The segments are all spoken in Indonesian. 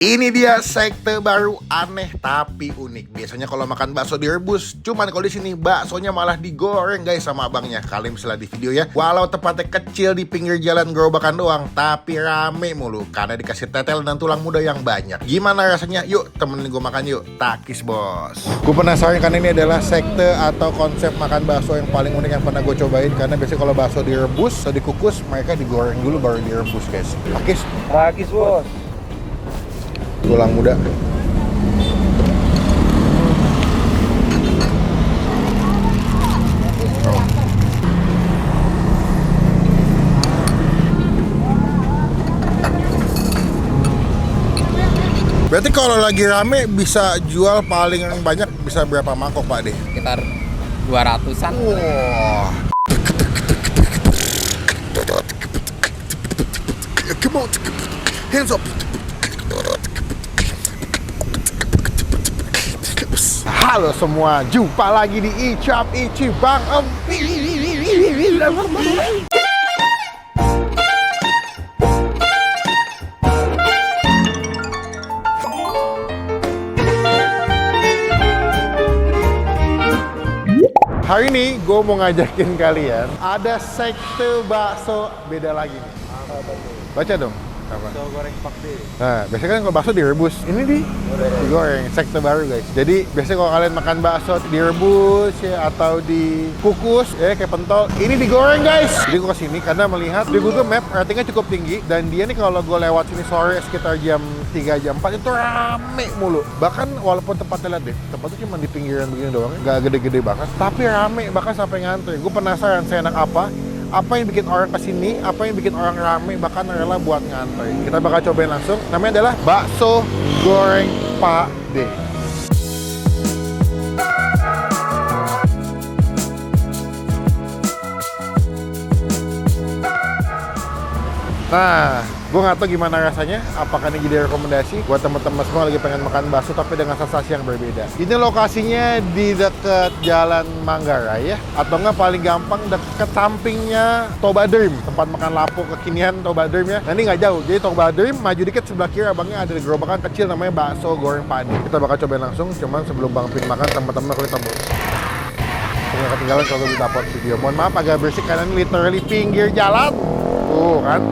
Ini dia sekte baru aneh tapi unik. Biasanya kalau makan bakso direbus, cuman kalau di sini baksonya malah digoreng guys sama abangnya. Kalian bisa lihat di video ya. Walau tempatnya kecil di pinggir jalan gerobakan doang, tapi rame mulu karena dikasih tetel dan tulang muda yang banyak. Gimana rasanya? Yuk temenin gue makan yuk. Takis bos. Gue penasaran karena ini adalah sekte atau konsep makan bakso yang paling unik yang pernah gue cobain. Karena biasanya kalau bakso direbus atau dikukus, mereka digoreng dulu baru direbus guys. Takis. Takis bos. Tulang muda. Berarti kalau lagi rame bisa jual paling banyak bisa berapa mangkok Pak De? Sekitar 200-an. Wah. Come on. Hands up. Halo semua, jumpa lagi di Icap Ici Bang Empi. Hari ini gue mau ngajakin kalian ada sekte bakso beda lagi nih. Baca dong. Bakso goreng Pak D. Nah, biasanya kan kalau bakso direbus, ini digoreng, sekte baru guys. Jadi biasanya kalau kalian makan bakso direbus ya atau dikukus ya kayak pentol, ini digoreng guys. Jadi gue kesini karena melihat di Google Map ratingnya cukup tinggi dan dia nih kalau gue lewat sini sore sekitar jam 3 jam 4 itu rame mulu. Bahkan walaupun tempatnya lihat deh, tempatnya cuma di pinggiran begini doang, nggak gede-gede banget, tapi rame bahkan sampai ngantri. Gue penasaran seenak apa yang bikin orang kesini, apa yang bikin orang rame bahkan rela buat ngantri. Kita bakal cobain langsung. Namanya adalah bakso goreng Pak D. Nah, gue nggak tahu gimana rasanya. Apakah ini jadi rekomendasi buat teman-teman semua lagi pengen makan bakso tapi dengan sensasi yang berbeda. Ini lokasinya di dekat Jalan Manggarai ya, atau nggak paling gampang dekat sampingnya Toba Dream, tempat makan lapo kekinian Toba Dream ya. Nah, ini nggak jauh. Jadi Toba Dream maju dikit sebelah kiri abangnya ada gerobakan kecil namanya bakso goreng Pak D. Kita bakal cobain langsung. Cuman sebelum Bang Pin makan, teman-teman kulit tombol. Jangan ketinggalan kalau gue upload video. Mohon maaf agak berisik karena ini literally pinggir jalan. Tuh kan.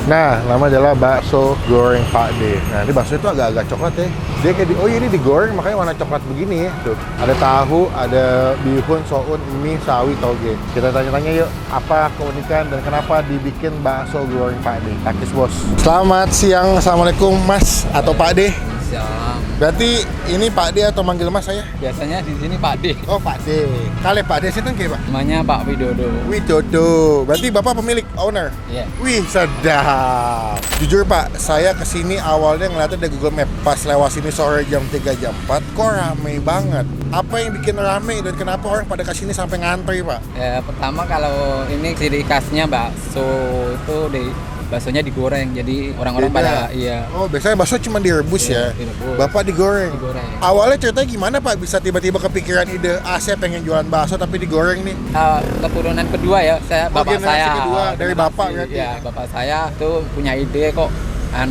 Nah, nama adalah bakso goreng Pak D. Nah, ini bakso itu agak-agak coklat ya. Dia kayak ini digoreng makanya warna coklat begini ya. Tuh, ada tahu, ada bihun, soun, mie, sawi, toge. Kita tanya-tanya yuk, apa keunikan dan kenapa dibikin bakso goreng Pak D. Takis bos. Selamat siang, assalamualaikum Mas atau Pak D. Siang. Berarti ini Pak D atau manggil Mas saya? Biasanya di sini Pak D. Oh Pak D. Kali Pak D sih kan kayak Pak? Namanya Pak Widodo. Widodo. Berarti Bapak pemilik, owner? Iya. Wih, sedap. Jujur Pak, saya kesini awalnya ngeliatnya dari Google Map. Pas lewat sini sore jam 3 jam 4, kok rame banget. Apa yang bikin rame dan kenapa orang pada kesini sampai ngantri Pak? Ya, pertama kalau ini ciri khasnya bakso itu baksonya digoreng. Jadi orang-orang pada iya. Oh, biasanya bakso cuma direbus ya? Direbus. Bapak digoreng? Digoreng. Awalnya ceritanya gimana Pak? Bisa tiba-tiba kepikiran ide, saya pengen jualan bakso tapi digoreng nih. Keturunan kedua ya, bapak generasi saya. kedua dari bapak berarti? Ya, bapak saya tuh punya ide kok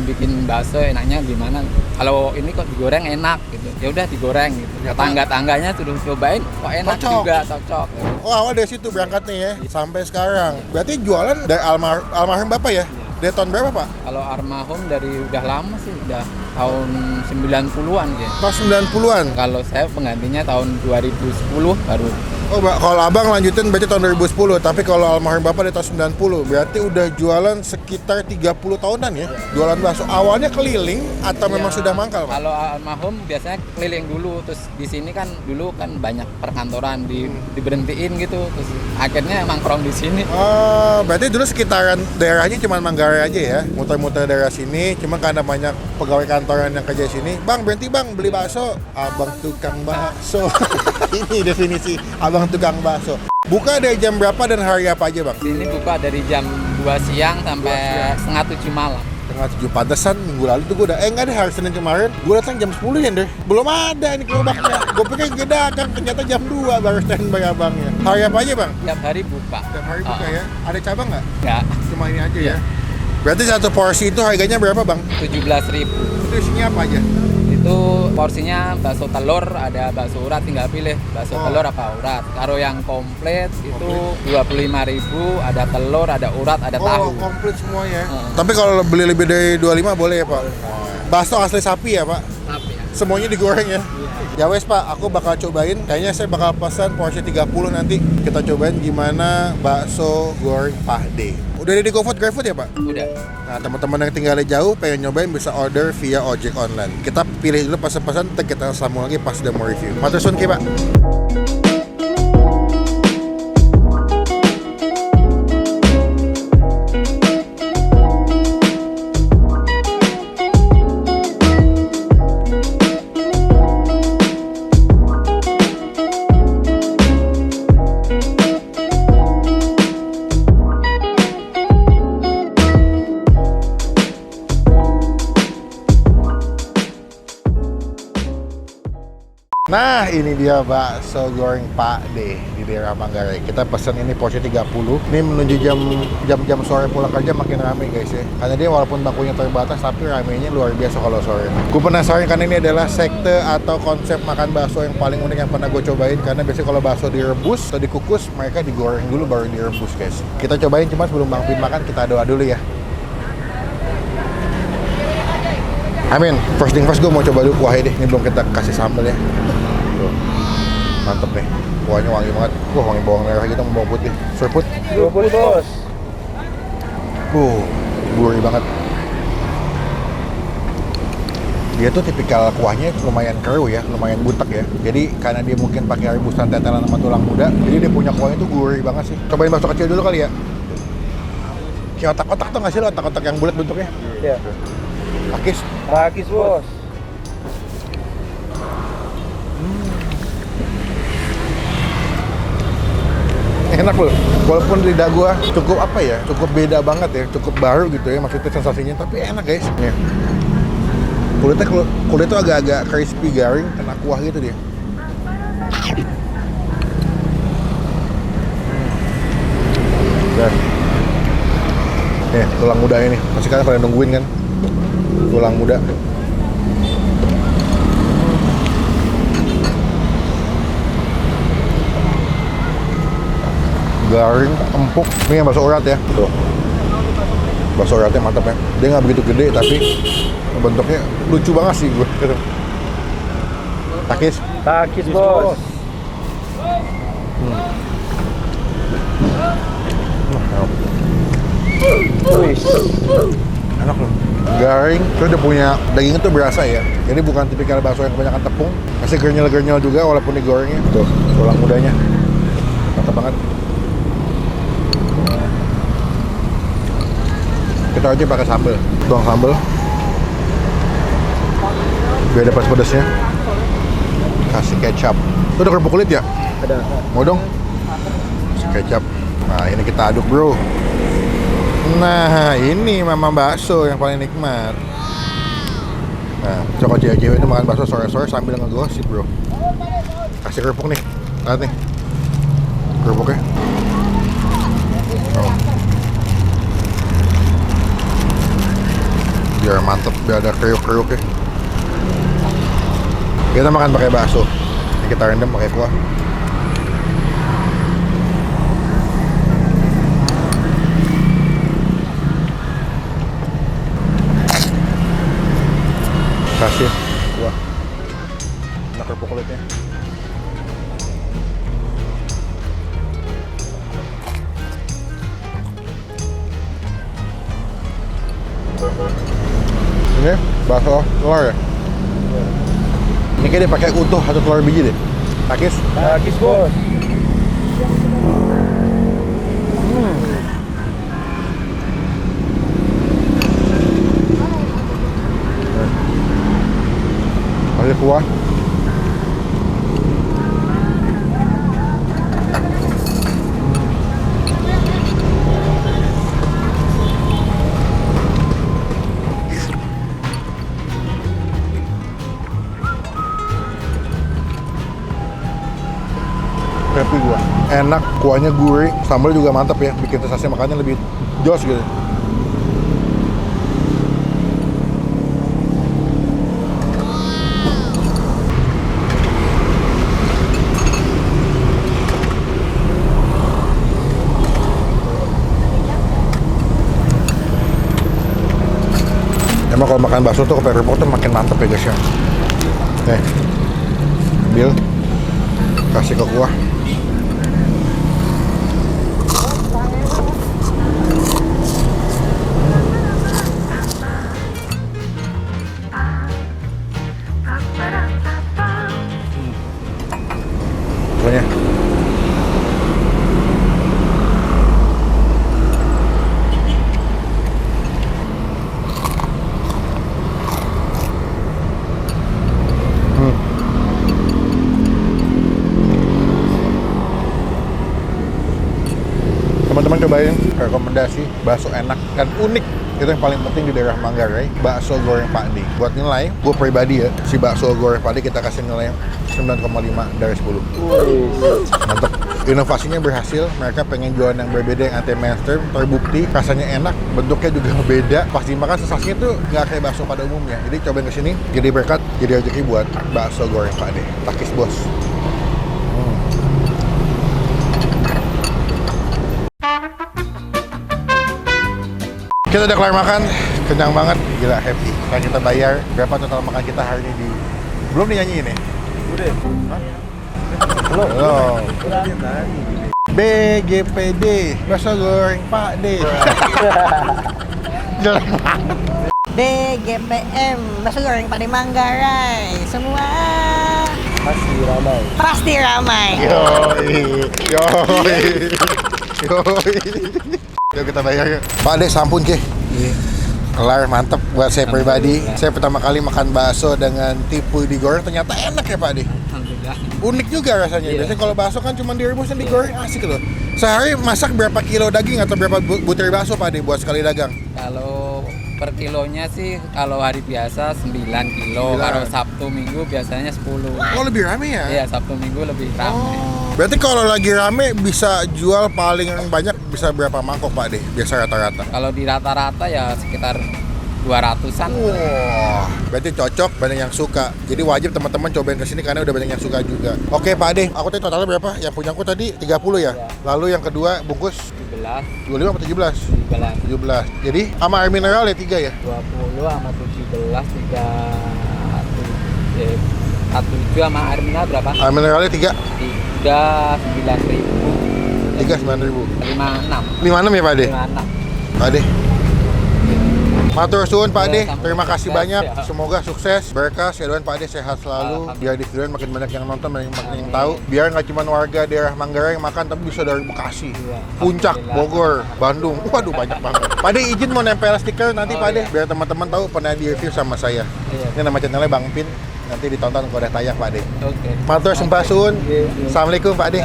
bikin bakso enaknya gimana. Kalau ini kok digoreng enak gitu. Ya udah digoreng gitu. Tetangga-tangganya sudah cobain kok enak juga, cocok. Oh, awal dari situ berangkatnya ya sampai sekarang. Berarti jualan dari almarhum Bapak ya? Dari tahun berapa Pak? Kalau almarhum dari udah lama sih, udah tahun 90-an ya. Tahun 90-an? Kalau saya penggantinya tahun 2010 baru. Oh, kalau abang lanjutin berarti tahun 2010, tapi kalau almarhum Bapak dari tahun 90, berarti udah jualan sekitar 30 tahunan ya? Jualan bakso. Awalnya keliling atau memang sudah mangkal Pak? Kalau almarhum biasanya keliling dulu, terus di sini kan dulu kan banyak perkantoran diberhentiin gitu, terus akhirnya nongkrong di sini. Oh, berarti dulu sekitaran daerahnya cuma Manggarai aja ya? Muter-muter daerah sini, cuma karena banyak pegawai kantoran yang kerja di sini. Bang, berhenti bang, beli bakso. Abang tukang bakso. Ini definisi abang tukang bakso. Buka dari jam berapa dan hari apa aja bang? Sini buka dari jam 2 siang sampai setengah 7 malam. Setengah 7, pantesan minggu lalu tuh gue udah enggak deh, hari Senin kemarin gue datang jam 10 ya deh, belum ada ini gerobaknya. Gue pikir gede kan, ternyata jam 2 baru standby abangnya. Hari apa aja bang? Tiap hari buka. Tiap hari buka ya? Ada cabang nggak? Enggak. Cuma ini aja ya? Berarti satu porsi itu harganya berapa bang? 17.000. Itu isinya apa aja? Itu porsinya bakso telur, ada bakso urat, tinggal pilih bakso telur apa urat. Kalau yang komplit itu 25.000, ada telur, ada urat, ada tahu. Komplit semuanya. Tapi kalau beli lebih dari 25 boleh ya pak? Bakso asli sapi ya pak? Sapi ya. Semuanya digoreng ya? Ya wes pak, aku bakal cobain. Kayaknya saya bakal pesan porsi 30 nanti. Kita cobain gimana bakso goreng Pak D. Udah ada di GoFood ya pak? Udah. Nah teman-teman yang tinggalnya jauh pengen nyobain bisa order via ojek online. Kita pilih dulu pesan-pesan, ntar kita sambung lagi pas udah mau review. Matur suwun ki pak. Nah ini dia bakso goreng Pak D di daerah Manggarai. Kita pesan ini porsi 30. Ini menuju jam sore pulang kerja makin rame guys ya. Karena dia walaupun bangkunya terbatas tapi ramenya luar biasa kalau sore. Gue penasaran karena ini adalah sekte atau konsep makan bakso yang paling unik yang pernah gue cobain. Karena biasanya kalau bakso direbus atau dikukus mereka digoreng dulu baru direbus guys. Kita cobain cuma sebelum Bang Pin makan kita doa dulu ya. Amin. First thing first gue mau coba dulu kuahnya deh. Ini belum kita kasih sambal ya. Tuh. Mantep nih. Kuahnya wangi banget. Wah, wangi bawang merah gitu sama bawang putih. Serput. Serput bos. Gurih banget. Dia tuh tipikal kuahnya lumayan keruh ya, lumayan butek ya. Jadi karena dia mungkin pakai rebusan tetelan sama tulang muda, jadi dia punya kuahnya tuh gurih banget sih. Cobain bakso kecil dulu kali ya. Kayak otak-otak tuh nggak sih lo, otak-otak yang bulat bentuknya? Iya. Pakis bos. Enak loh, walaupun lidah gua cukup apa ya, cukup beda banget ya, cukup baru gitu ya maksudnya sensasinya, tapi enak guys. Nih. Kulitnya agak-agak crispy garing, kena kuah gitu dia. Dan nih tulang muda ini, pasti kalian pada nungguin kan, tulang muda. Garing, empuk. Ini yang bakso urat ya. Tuh. Bakso uratnya mantap ya. Dia nggak begitu gede tapi bentuknya lucu banget sih gue. Takis. Takis bos. Enak loh. Garing, terus dia punya dagingnya tuh berasa ya. Jadi bukan tipikal bakso yang kebanyakan tepung. Masih gernyel-gernyel juga walaupun digorengnya. Tuh, tulang mudanya. Mantap banget. Kita aja pakai sambal, tuang sambal biar ada pedasnya. Kasih kecap. Itu ada kerupuk kulit ya? Ada. Mau dong? Kasih kecap. Nah ini kita aduk bro. Nah ini mama bakso yang paling nikmat. Nah coba cewek-cewek itu makan bakso sore-sore sambil ngegosip bro. Kasih kerupuk nih, lihat nih kerupuknya. Oh. Biar mantep, biar ada kriuk-kriuknya. Kita makan pakai bakso. Ini kita rendam pakai kuah. Kasih kuah. Enak kerupuk kulitnya. Ini bakso telur ya? Ini kayak dia pakai utuh atau telur biji deh. Takis? Takis bos. Kasih kuah. Happy gua. Enak, kuahnya gurih, sambal juga mantap ya, bikin sensasi makannya lebih jos gitu. kalau makan bakso tuh ke Repok tuh makin mantep ya guys ya. Nih, ambil, kasih ke kuah. Kuahnya. Teman-teman cobain, rekomendasi bakso enak dan unik. Itu yang paling penting di daerah Manggarai, bakso goreng Pak D. Buat nilai, gue pribadi ya, si bakso goreng Pak D kita kasih nilai 9,5 dari 10. Mantep. Inovasinya berhasil, mereka pengen jualan yang berbeda, yang anti mainstream, terbukti, rasanya enak, bentuknya juga beda. Pas dimakan sensasinya tuh nggak kayak bakso pada umumnya. Jadi cobain kesini, jadi berkat, jadi rezeki buat bakso goreng Pak D. Takis bos. Kita udah kelar makan, kenyang banget, gila happy. Sekarang kita bayar, berapa total makan kita hari ini di... Belum dinyanyiin ya? Udah. Belum. BGPD, bakso goreng Pak D. Jelek banget. BGPM, bakso goreng Pak D Manggarai. Semua Pasti ramai. pasti ramai. Yoi. Yuk kita bayar yuk. Pak D, sampun ke. Kelar, mantep buat saya pribadi. Saya pertama kali makan bakso dengan tipu digoreng, ternyata enak ya Pak D. Alhamdulillah. Unik juga rasanya. Iya. Biasanya kalau bakso kan cuma direbus dan digoreng, asik loh. Sehari masak berapa kilo daging atau berapa butir bakso Pak D buat sekali dagang? Kalau per kilonya sih kalau hari biasa 9 kilo, 9. kalau Sabtu Minggu biasanya 10. Oh, lebih rame ya? Iya, Sabtu Minggu lebih ramai. Berarti kalau lagi rame bisa jual paling banyak bisa berapa mangkok Pak D? Biasa rata-rata. Kalau di rata-rata ya sekitar 200-an. Wah, berarti cocok, banyak yang suka. Jadi wajib teman-teman cobain kesini karena udah banyak yang suka juga. Oke Pak D, aku tadi totalnya berapa? Yang punya aku tadi 30 ya? Lalu yang kedua bungkus 17, 25 atau 17? 17. Jadi sama air mineral ya 3 ya? 20 sama 17, 17 sama air mineral berapa? Air mineralnya 3? 9.000. 9.000. 56. 56 ya Pak D? 56. Pak D. Matur suwun Pak D, Ya, sama terima kasih sukses, banyak. ya. Semoga sukses, berkah, saya doain Pak D sehat selalu. Biar di video makin banyak yang nonton, makin yang tahu. Biar nggak cuma warga daerah Manggarai yang makan, tapi bisa dari Bekasi, Iya, Puncak, alhamdulillah. Bogor, Bandung. Waduh banyak banget. Pak D izin mau nempel stiker nanti Oh, Pak D, iya. biar teman-teman tahu pernah di review sama saya. Iya. Ini nama channelnya Bang Pin. Nanti ditonton kalau udah tayang Pak D. Oke. Matur sembahun. Assalamualaikum Pak D.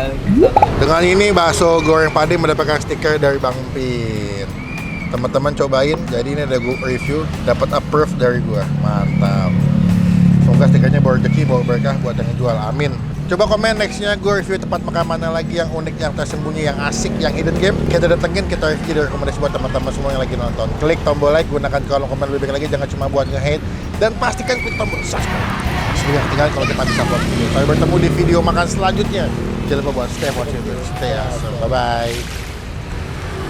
Dengan ini bakso goreng Pak D mendapatkan stiker dari Bang Pin. Teman-teman cobain, jadi ini ada gua review, dapat approve dari gua. Mantap. Semoga stikernya bawa rezeki, bawa berkah buat yang jual. Amin. Coba komen nextnya gue review tempat makan mana lagi yang unik, yang tersembunyi, yang asik, yang hidden game. Kita datengin, kita review dari rekomendasi buat teman-teman semua yang lagi nonton. Klik tombol like, gunakan kolom komen lebih baik lagi, jangan cuma buat nge-hate. Dan pastikan klik tombol subscribe. Sebenarnya tinggal kalau kita bisa buat video. Sampai bertemu di video makan selanjutnya. Jangan lupa buat stay watching, stay awesome. Bye-bye.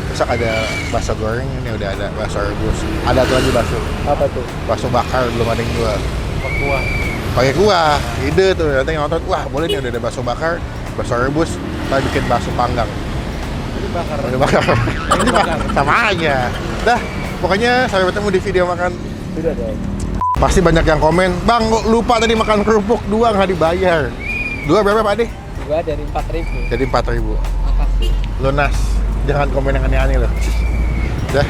Besok ada bakso goreng, ini udah ada bakso rebus. Ada tuh lagi bakso. Apa tuh? Bakso bakar belum ada yang jual. Kuah. Pakai kuah, ide tuh, nanti yang nonton, wah boleh nih udah ada bakso bakar, bakso rebus, kita bikin bakso panggang. Ini bakar. Bakso bakar. Ini bakar. Sama aja. Dah, pokoknya sampai bertemu di video makan. Sudah dong. Pasti banyak yang komen, Bang lupa tadi makan kerupuk 2 nggak dibayar. 2 berapa Pak De? 2 dari 4.000. Jadi 4.000. Makasih. Lunas. Jangan komen yang aneh-aneh loh. Dah.